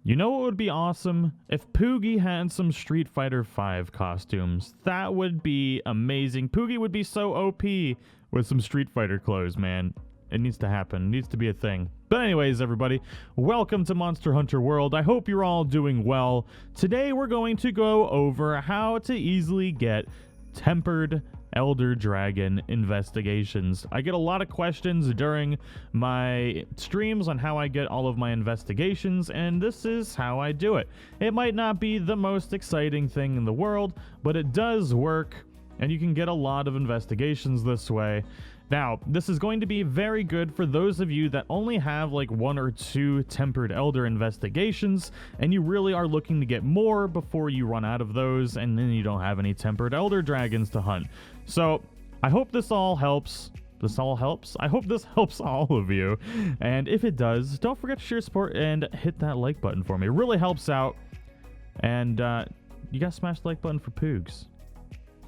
You know what would be awesome? If Poogie had some Street Fighter V costumes. That would be amazing. Poogie would be so OP with some Street Fighter clothes, man. It needs to happen. It needs to be a thing. But anyways, everybody, welcome to Monster Hunter World. I hope you're all doing well. Today, we're going to go over how to easily get tempered Elder Dragon investigations. I get a lot of questions during my streams on how I get all of my investigations, and this is how I do it. It might not be the most exciting thing in the world, but it does work, and you can get a lot of investigations this way. Now, this is going to be very good for those of you that only have like 1 or 2 tempered elder investigations, and you really are looking to get more before you run out of those, and then you don't have any tempered elder dragons to hunt. So, I hope this all helps. I hope this helps all of you. And if it does, don't forget to share support and hit that like button for me. It really helps out. And you gotta smash the like button for Poogs.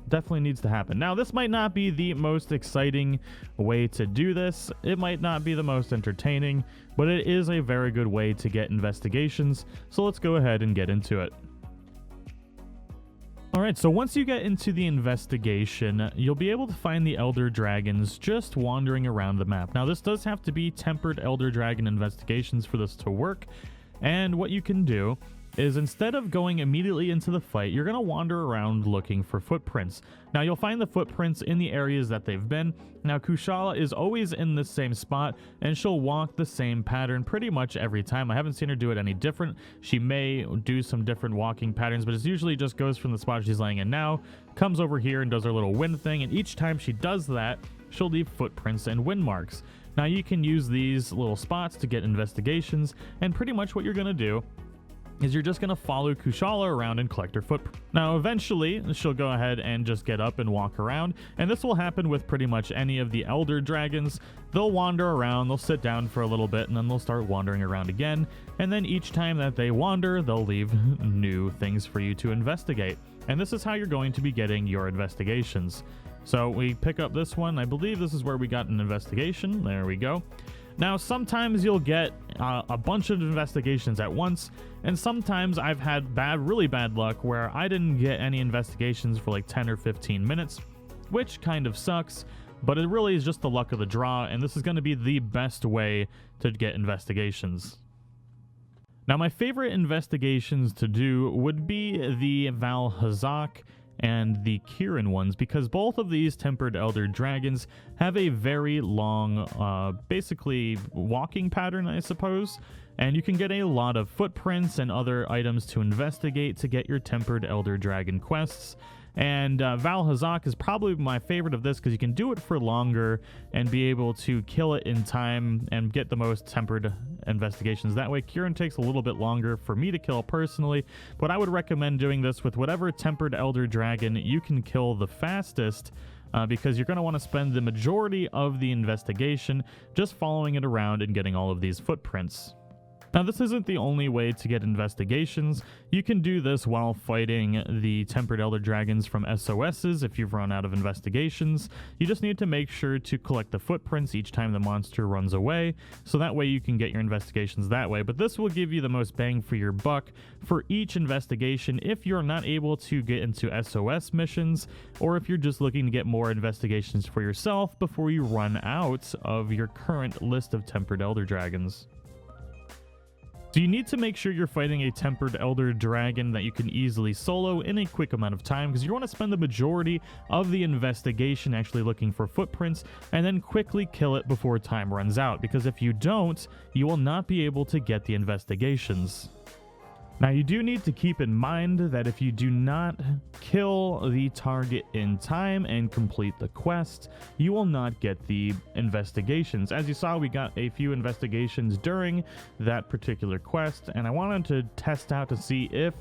Definitely needs to happen. Now, this might not be the most exciting way to do this. It might not be the most entertaining, but it is a very good way to get investigations. So let's go ahead and get into it. Alright, so once you get into the investigation, you'll be able to find the Elder Dragons just wandering around the map. Now, this does have to be tempered Elder Dragon investigations for this to work. And what you can do is instead of going immediately into the fight, you're going to wander around looking for footprints. Now, you'll find the footprints in the areas that they've been. Now, Kushala is always in the same spot, and she'll walk the same pattern pretty much every time. I haven't seen her do it any different. She may do some different walking patterns, but it usually just goes from the spot she's laying in now, comes over here and does her little wind thing, and each time she does that, she'll leave footprints and wind marks. Now, you can use these little spots to get investigations, and pretty much what you're going to do is you're just going to follow Kushala around and collect her footprint. Now, eventually, she'll go ahead and just get up and walk around, and this will happen with pretty much any of the Elder Dragons. They'll wander around, they'll sit down for a little bit, and then they'll start wandering around again, and then each time that they wander, they'll leave new things for you to investigate. And this is how you're going to be getting your investigations. So we pick up this one. I believe this is where we got an investigation. There we go. Now, sometimes you'll get a bunch of investigations at once, and sometimes I've had really bad luck where I didn't get any investigations for like 10 or 15 minutes, which kind of sucks, but it really is just the luck of the draw, and this is going to be the best way to get investigations. Now, my favorite investigations to do would be the Valhazak and the Kirin ones, because both of these tempered Elder Dragons have a very long, basically walking pattern, I suppose, and you can get a lot of footprints and other items to investigate to get your tempered Elder Dragon quests. And Valhazak is probably my favorite of this because you can do it for longer and be able to kill it in time and get the most tempered investigations that way. Kirin takes a little bit longer for me to kill personally, but I would recommend doing this with whatever tempered Elder Dragon you can kill the fastest, because you're going to want to spend the majority of the investigation just following it around and getting all of these footprints. Now, this isn't the only way to get investigations. You can do this while fighting the tempered Elder Dragons from SOSs if you've run out of investigations. You just need to make sure to collect the footprints each time the monster runs away, so that way you can get your investigations that way. But this will give you the most bang for your buck for each investigation if you're not able to get into SOS missions, or if you're just looking to get more investigations for yourself before you run out of your current list of tempered Elder Dragons. So you need to make sure you're fighting a tempered Elder Dragon that you can easily solo in a quick amount of time, because you want to spend the majority of the investigation actually looking for footprints and then quickly kill it before time runs out, because if you don't, you will not be able to get the investigations. Now, you do need to keep in mind that if you do not kill the target in time and complete the quest, you will not get the investigations. As you saw, we got a few investigations during that particular quest, and I wanted to test out to see if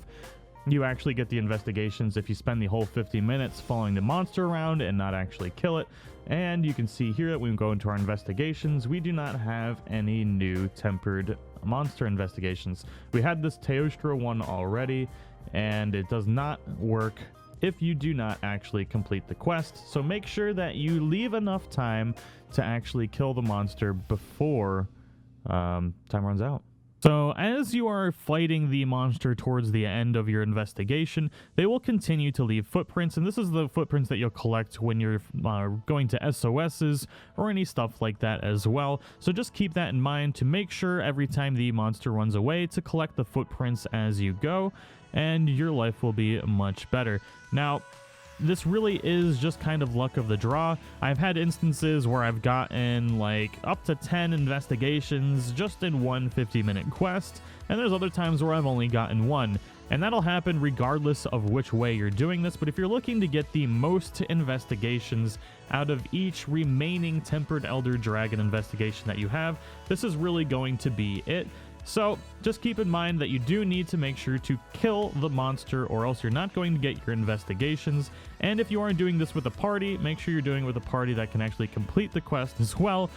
you actually get the investigations if you spend the whole 50 minutes following the monster around and not actually kill it. And you can see here that when we go into our investigations, we do not have any new tempered monster investigations. We had this Teostra one already, and it does not work if you do not actually complete the quest. So make sure that you leave enough time to actually kill the monster before time runs out. So, as you are fighting the monster towards the end of your investigation, they will continue to leave footprints, and this is the footprints that you'll collect when you're going to SOSs or any stuff like that as well. So just keep that in mind to make sure every time the monster runs away to collect the footprints as you go, and your life will be much better. Now, this really is just kind of luck of the draw. I've had instances where I've gotten like up to 10 investigations just in one 50-minute quest, and there's other times where I've only gotten one. And that'll happen regardless of which way you're doing this, but if you're looking to get the most investigations out of each remaining Tempered Elder Dragon investigation that you have, this is really going to be it. So just keep in mind that you do need to make sure to kill the monster, or else you're not going to get your investigations. And if you are doing this with a party, make sure you're doing it with a party that can actually complete the quest as well,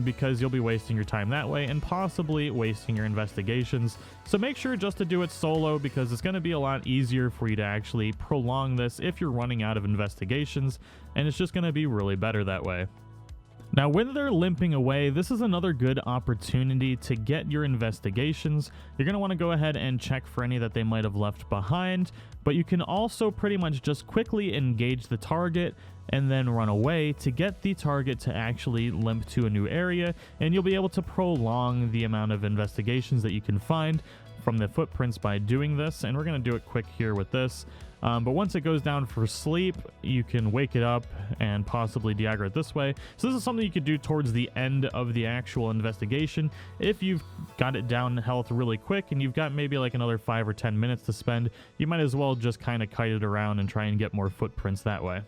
because you'll be wasting your time that way and possibly wasting your investigations. So make sure just to do it solo, because it's going to be a lot easier for you to actually prolong this if you're running out of investigations, and it's just going to be really better that way. Now, when they're limping away, this is another good opportunity to get your investigations. You're going to want to go ahead and check for any that they might have left behind, but you can also pretty much just quickly engage the target and then run away to get the target to actually limp to a new area, and you'll be able to prolong the amount of investigations that you can find from the footprints by doing this. And we're going to do it quick here with this. But once it goes down for sleep, you can wake it up and possibly deaggro it this way. So this is something you could do towards the end of the actual investigation. If you've got it down health really quick and you've got maybe like another 5 or 10 minutes to spend, you might as well just kind of kite it around and try and get more footprints that way.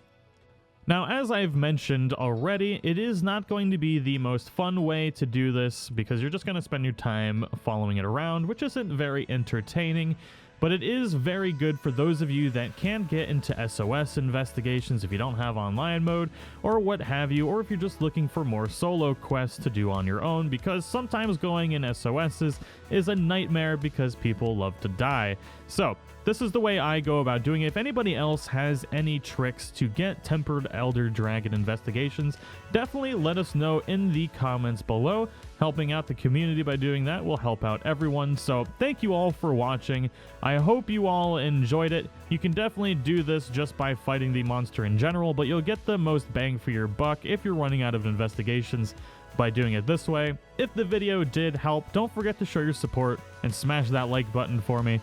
Now, as I've mentioned already, it is not going to be the most fun way to do this, because you're just going to spend your time following it around, which isn't very entertaining. But it is very good for those of you that can't get into SOS investigations if you don't have online mode or what have you, or if you're just looking for more solo quests to do on your own, because sometimes going in SOSs is a nightmare because people love to die. So this is the way I go about doing it. If anybody else has any tricks to get Tempered Elder Dragon investigations, definitely let us know in the comments below. Helping out the community by doing that will help out everyone. So thank you all for watching. I hope you all enjoyed it. You can definitely do this just by fighting the monster in general, but you'll get the most bang for your buck if you're running out of investigations by doing it this way. If the video did help, don't forget to show your support and smash that like button for me.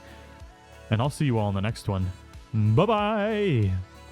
And I'll see you all in the next one. Bye-bye!